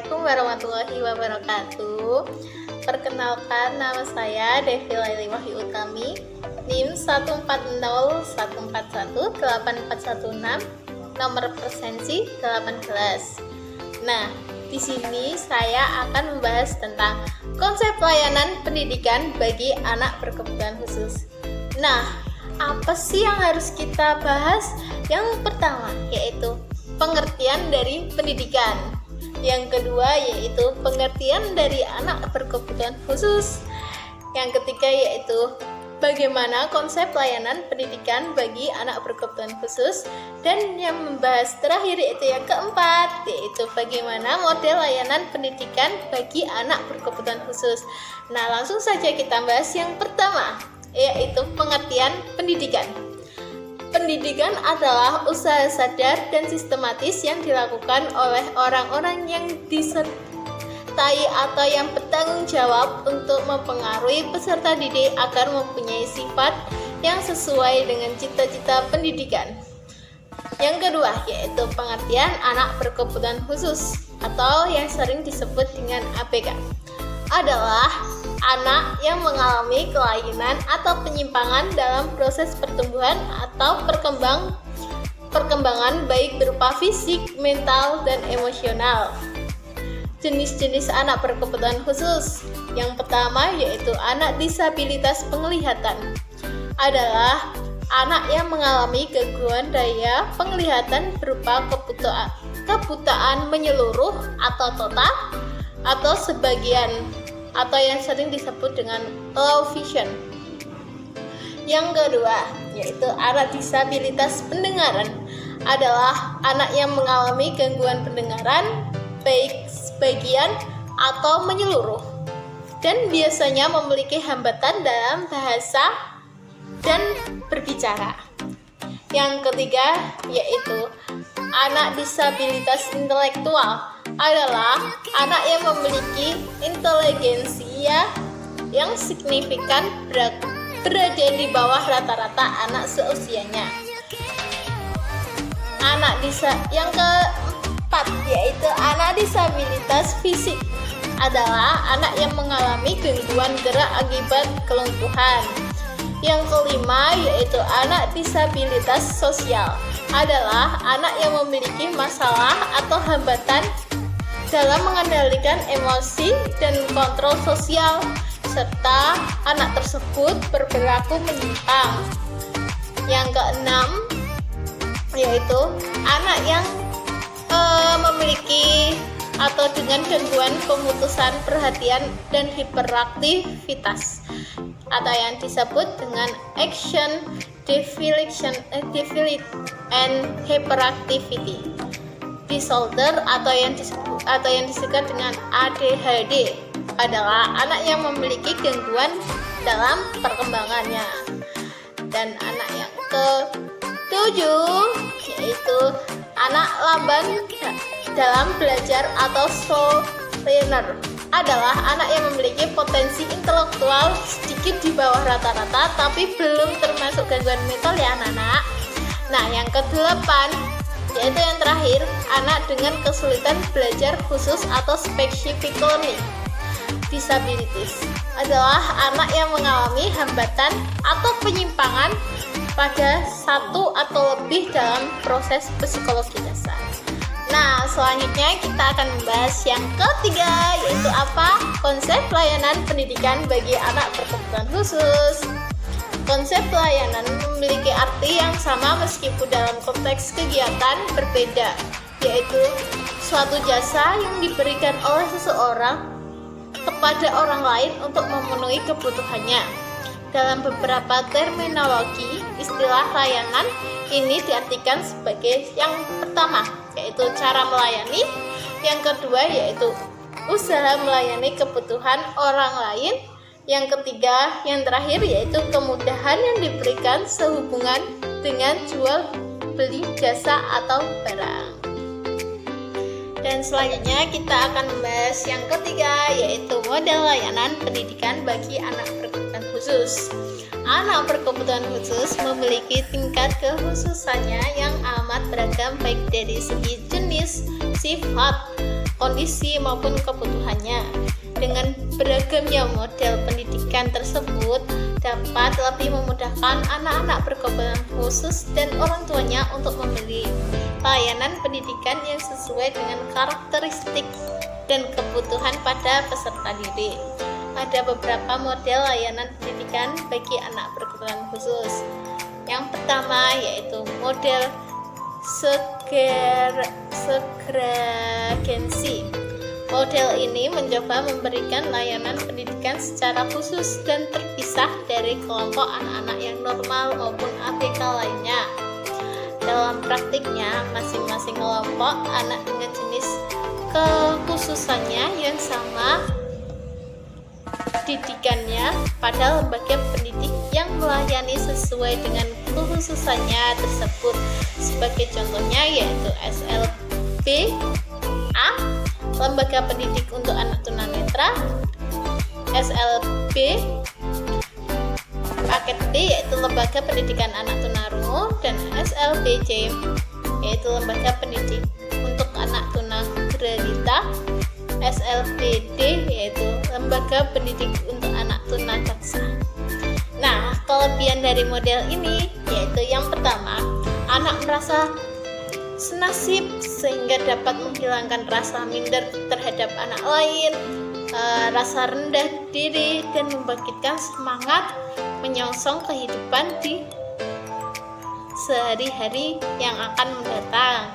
Assalamualaikum warahmatullahi wabarakatuh. Perkenalkan, nama saya Devi Laili Wahyu Utami, NIM 14014418416, nomor presensi 18. Nah, di sini saya akan membahas tentang konsep layanan pendidikan bagi anak berkebutuhan khusus. Nah, apa sih yang harus kita bahas? Yang pertama yaitu pengertian dari pendidikan. Yang kedua yaitu pengertian dari anak berkebutuhan khusus. Yang ketiga yaitu bagaimana konsep layanan pendidikan bagi anak berkebutuhan khusus. Dan yang membahas terakhir yaitu yang keempat, yaitu bagaimana model layanan pendidikan bagi anak berkebutuhan khusus. Nah, langsung saja kita bahas yang pertama, yaitu pengertian pendidikan. Pendidikan adalah usaha sadar dan sistematis yang dilakukan oleh orang-orang yang disertai atau yang bertanggung jawab untuk mempengaruhi peserta didik agar mempunyai sifat yang sesuai dengan cita-cita pendidikan. Yang kedua yaitu pengertian anak berkebutuhan khusus atau yang sering disebut dengan ABK adalah anak yang mengalami kelainan atau penyimpangan dalam proses pertumbuhan atau perkembangan baik berupa fisik, mental, dan emosional. Jenis-jenis anak berkebutuhan khusus. Yang pertama yaitu anak disabilitas penglihatan. Adalah anak yang mengalami gangguan daya penglihatan berupa kebutaan menyeluruh atau total atau sebagian, atau yang sering disebut dengan low vision. Yang kedua yaitu anak disabilitas pendengaran. Adalah anak yang mengalami gangguan pendengaran baik sebagian atau menyeluruh dan biasanya memiliki hambatan dalam bahasa dan berbicara. Yang ketiga yaitu anak disabilitas intelektual. Adalah anak yang memiliki inteligensia yang signifikan berada di bawah rata-rata anak seusianya. Yang keempat yaitu anak disabilitas fisik. Adalah anak yang mengalami gangguan gerak akibat kelumpuhan. Yang kelima yaitu anak disabilitas sosial. Adalah anak yang memiliki masalah atau hambatan dalam mengendalikan emosi dan kontrol sosial, serta anak tersebut berperilaku menyimpang. Yang keenam yaitu anak yang memiliki atau dengan gangguan pemutusan perhatian dan hiperaktivitas, atau yang disebut dengan action deficit and hyperactivity disorder, atau yang disebut dengan ADHD. Adalah anak yang memiliki gangguan dalam perkembangannya. Dan anak yang ketujuh yaitu anak lamban dalam belajar atau slow learner. Adalah anak yang memiliki potensi intelektual sedikit di bawah rata-rata tapi belum termasuk gangguan mental ya anak-anak. Nah, yang kedelapan yaitu yang terakhir, anak dengan kesulitan belajar khusus atau specific learning disabilities. Adalah anak yang mengalami hambatan atau penyimpangan pada satu atau lebih dalam proses psikologi dasar. Nah, selanjutnya kita akan membahas yang ketiga yaitu apa? Konsep layanan pendidikan bagi anak berkebutuhan khusus. Konsep layanan memiliki arti yang sama meskipun dalam konteks kegiatan berbeda, yaitu suatu jasa yang diberikan oleh seseorang kepada orang lain untuk memenuhi kebutuhannya. Dalam beberapa terminologi, istilah layanan ini diartikan sebagai yang pertama, yaitu cara melayani. Yang kedua yaitu usaha melayani kebutuhan orang lain. Yang ketiga, yang terakhir yaitu kemudahan yang diberikan sehubungan dengan jual beli jasa atau barang. Dan selanjutnya kita akan membahas yang ketiga yaitu model layanan pendidikan bagi anak berkebutuhan khusus. Anak berkebutuhan khusus memiliki tingkat kekhususannya yang amat amat beragam baik dari segi jenis, sifat, kondisi maupun kebutuhannya. Dengan beragamnya model pendidikan tersebut dapat lebih memudahkan anak-anak berkebutuhan khusus dan orang tuanya untuk memilih layanan pendidikan yang sesuai dengan karakteristik dan kebutuhan pada peserta didik. Ada beberapa model layanan pendidikan bagi anak berkebutuhan khusus. Yang pertama yaitu model segregensi. Model ini mencoba memberikan layanan pendidikan secara khusus dan terpisah dari kelompok anak-anak yang normal maupun ABK lainnya. Dalam praktiknya, masing-masing kelompok anak dengan jenis kekhususannya yang sama didikannya pada lembaga pendidik yang melayani sesuai dengan kekhususannya tersebut. Sebagai contohnya yaitu SLB A, Lembaga Pendidik untuk Anak Tunanetra, SLB paket B yaitu Lembaga Pendidikan Anak Tunarungu, dan SLBC yaitu Lembaga Pendidik untuk Anak Tunagrahita, SLBD yaitu Lembaga Pendidik untuk Anak Tunadaksa. Nah, kelebihan dari model ini yaitu yang pertama, anak merasa senasib sehingga dapat menghilangkan rasa minder terhadap anak lain, rasa rendah diri, dan membangkitkan semangat menyongsong kehidupan di sehari-hari yang akan mendatang.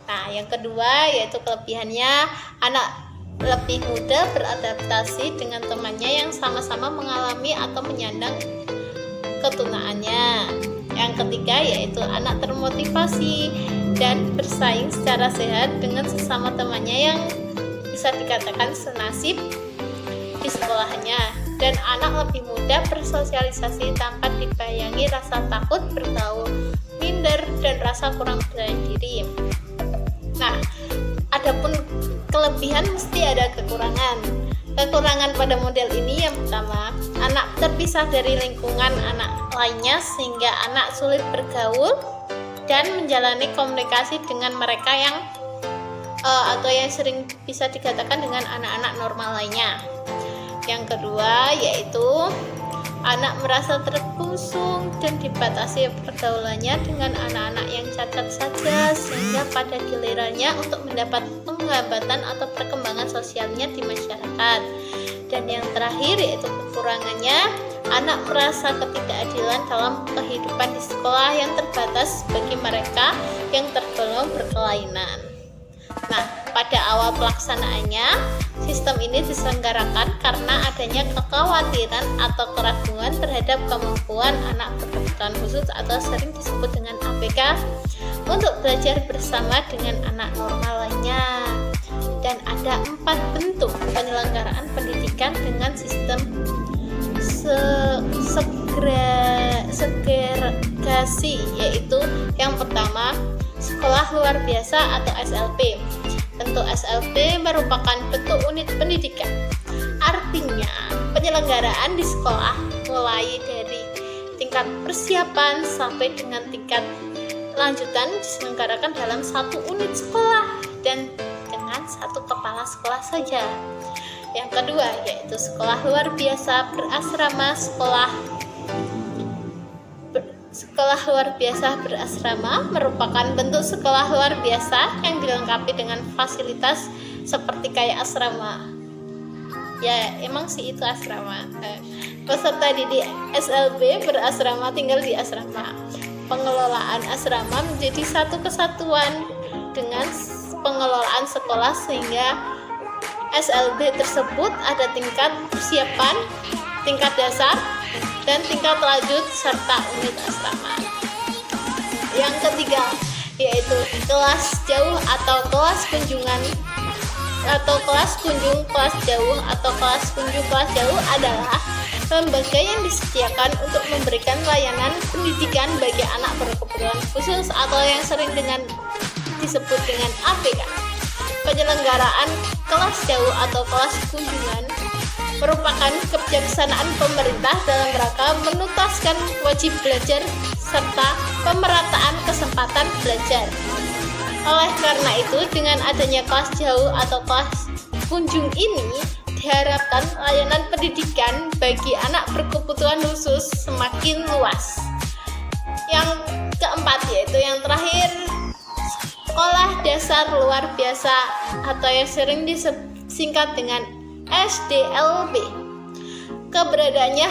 Nah, yang kedua yaitu kelebihannya, anak lebih mudah beradaptasi dengan temannya yang sama-sama mengalami atau menyandang ketunaannya. Yang ketiga yaitu anak termotivasi dan bersaing secara sehat dengan sesama temannya yang bisa dikatakan senasib di sekolahnya, dan anak lebih mudah bersosialisasi tanpa dibayangi rasa takut bergaul, minder, dan rasa kurang percaya diri. Nah, adapun kelebihan mesti ada kekurangan. Kekurangan pada model ini yang pertama, anak terpisah dari lingkungan anak lainnya sehingga anak sulit bergaul dan menjalani komunikasi dengan mereka yang atau yang sering bisa dikatakan dengan anak-anak normal lainnya. Yang kedua yaitu anak merasa terkungkung dan dibatasi pergaulannya dengan anak-anak yang cacat saja sehingga pada gilirannya untuk mendapat penghambatan atau perkembangan sosialnya di masyarakat. Dan yang terakhir yaitu kekurangannya, anak merasa ketidakadilan dalam kehidupan di sekolah yang terbatas bagi mereka yang tergolong berkelainan. Nah, pada awal pelaksanaannya, sistem ini diselenggarakan karena adanya kekhawatiran atau keraguan terhadap kemampuan anak berkebutuhan khusus atau sering disebut dengan ABK untuk belajar bersama dengan anak normal lainnya. Dan ada 4 bentuk penyelenggaraan pendidikan dengan sistem segregasi, yaitu yang pertama sekolah luar biasa atau SLB. Bentuk SLB merupakan bentuk unit pendidikan. Artinya, penyelenggaraan di sekolah mulai dari tingkat persiapan sampai dengan tingkat lanjutan diselenggarakan dalam satu unit sekolah dan dengan satu kepala sekolah saja. Yang kedua yaitu sekolah luar biasa berasrama. Sekolah luar biasa berasrama merupakan bentuk sekolah luar biasa yang dilengkapi dengan fasilitas seperti kayak asrama. Ya, emang sih itu asrama. Peserta didik SLB berasrama tinggal di asrama. Pengelolaan asrama menjadi satu kesatuan dengan pengelolaan sekolah sehingga SLB tersebut ada tingkat persiapan, tingkat dasar, dan tingkat lanjut serta unit asrama. Yang ketiga yaitu kelas jauh atau kelas kunjungan atau kelas kunjung kelas jauh atau kelas kunjung kelas jauh adalah lembaga yang disediakan untuk memberikan layanan pendidikan bagi anak berkebutuhan khusus atau yang sering disebut dengan ABK. Penyelenggaraan kelas jauh atau kelas kunjungan merupakan kebijaksanaan pemerintah dalam rangka menuntaskan wajib belajar serta pemerataan kesempatan belajar. Oleh karena itu, dengan adanya kelas jauh atau kelas kunjung ini, diharapkan layanan pendidikan bagi anak berkebutuhan khusus semakin luas. Yang keempat, yaitu yang terakhir, sekolah dasar luar biasa atau yang sering disingkat dengan SDLB. Keberadaannya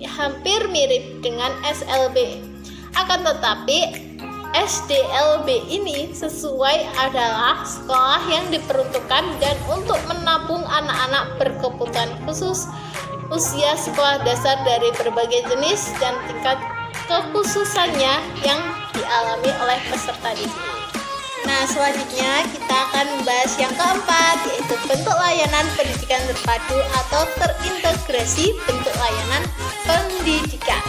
hampir mirip dengan SLB. Akan tetapi SDLB ini sesuai adalah sekolah yang diperuntukkan dan untuk menampung anak-anak berkebutuhan khusus usia sekolah dasar dari berbagai jenis dan tingkat kekhususannya yang dialami oleh peserta didik. Nah, selanjutnya kita akan membahas yang keempat, yaitu bentuk layanan pendidikan terpadu atau terintegrasi bentuk layanan pendidikan.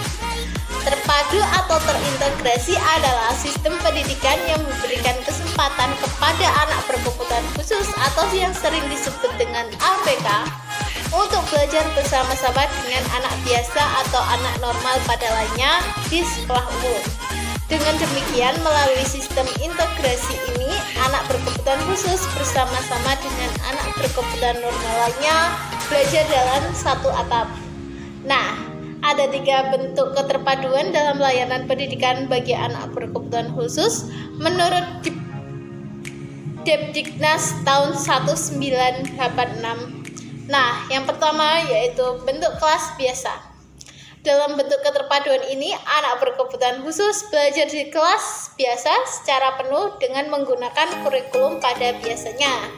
Terpadu atau terintegrasi adalah sistem pendidikan yang memberikan kesempatan kepada anak berkebutuhan khusus atau yang sering disebut dengan ABK untuk belajar bersama-sama dengan anak biasa atau anak normal pada lainnya di sekolah umum. Dengan demikian, melalui sistem integrasi ini, anak berkebutuhan khusus bersama-sama dengan anak berkebutuhan normal lainnya belajar dalam satu atap. Nah, ada 3 bentuk keterpaduan dalam layanan pendidikan bagi anak berkebutuhan khusus menurut Depdiknas tahun 1986. Nah, yang pertama yaitu bentuk kelas biasa. Dalam bentuk keterpaduan ini, anak berkebutuhan khusus belajar di kelas biasa secara penuh dengan menggunakan kurikulum pada biasanya.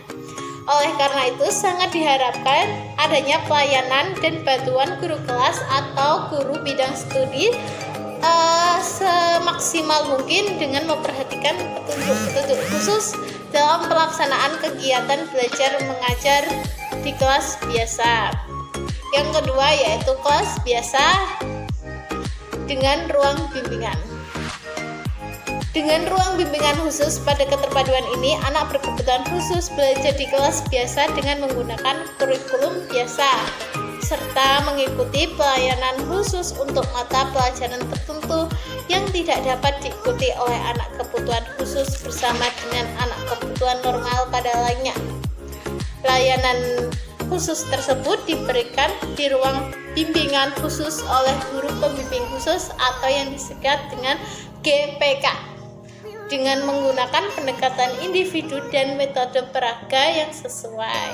Oleh karena itu, sangat diharapkan adanya pelayanan dan bantuan guru kelas atau guru bidang studi semaksimal mungkin dengan memperhatikan petunjuk-petunjuk khusus dalam pelaksanaan kegiatan belajar mengajar di kelas biasa. Yang kedua yaitu kelas biasa dengan ruang bimbingan. Dengan ruang bimbingan khusus pada keterpaduan ini, anak berkebutuhan khusus belajar di kelas biasa dengan menggunakan kurikulum biasa, serta mengikuti pelayanan khusus untuk mata pelajaran tertentu yang tidak dapat diikuti oleh anak kebutuhan khusus bersama dengan anak kebutuhan normal pada lainnya. Pelayanan khusus tersebut diberikan di ruang bimbingan khusus oleh guru pembimbing khusus atau yang disingkat dengan GPK. Dengan menggunakan pendekatan individu dan metode peraga yang sesuai.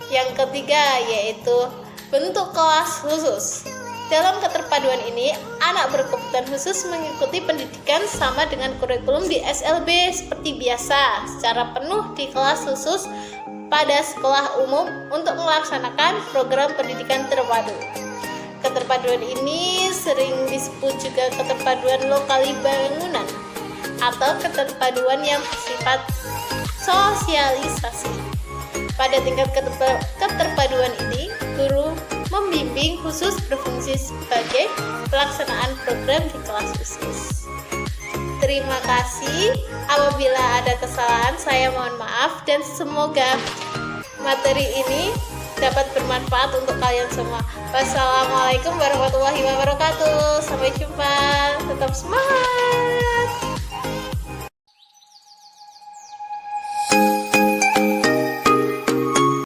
Yang ketiga yaitu bentuk kelas khusus. Dalam keterpaduan ini, anak berkebutuhan khusus mengikuti pendidikan sama dengan kurikulum di SLB seperti biasa, secara penuh di kelas khusus pada sekolah umum untuk melaksanakan program pendidikan terpadu. Keterpaduan ini sering disebut juga keterpaduan lokali bangunan atau keterpaduan yang bersifat sosialisasi. Pada tingkat keterpaduan ini, guru membimbing khusus berfungsi sebagai pelaksanaan program di kelas khusus. Terima kasih. Apabila ada kesalahan, saya mohon maaf dan semoga materi ini dapat bermanfaat untuk kalian semua. Wassalamualaikum warahmatullahi wabarakatuh. Sampai jumpa. Tetap semangat.